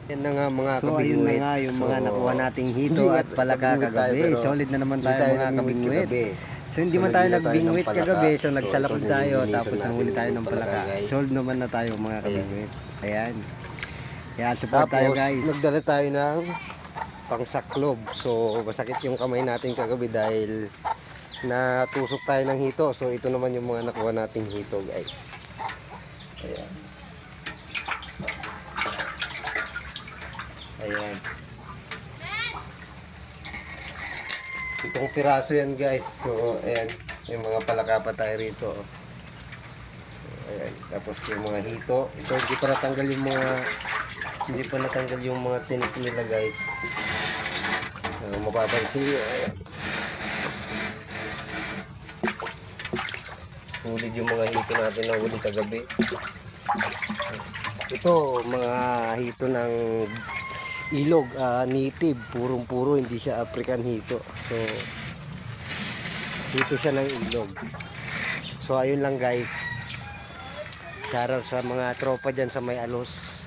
Yan na nga mga So ayun na nga yung mga nakuha nating hito at palaka kagabi. Solid na naman tayo mga kabingwit. So hindi man tayo nagbingwit kagabi, so nagsalakot tayo tapos nanghuli tayo ng palaka. Solid naman na tayo mga kabingwit. Ayan. Kaya support tayo guys. Nagdala tayo ng pangsaklob. So masakit yung kamay natin kagabi dahil natusok tayo ng hito. So ito naman yung mga nakuha nating hito guys. Ayan. Ayan. Itong piraso yan guys. So ayan. Yung mga palaka pa tayo rito. Ayan. Tapos yung mga hito. Ito hindi pa natanggal yung mga tinik nila guys. Mapapansin nyo. Ayan. Hulid yung mga hito natin na huli kagabi. Ito mga hito ng ilog, native, purong-puro, hindi siya African hito. So hito siya ng ilog. So ayun lang guys. Shoutout sa mga tropa dyan sa may Alos.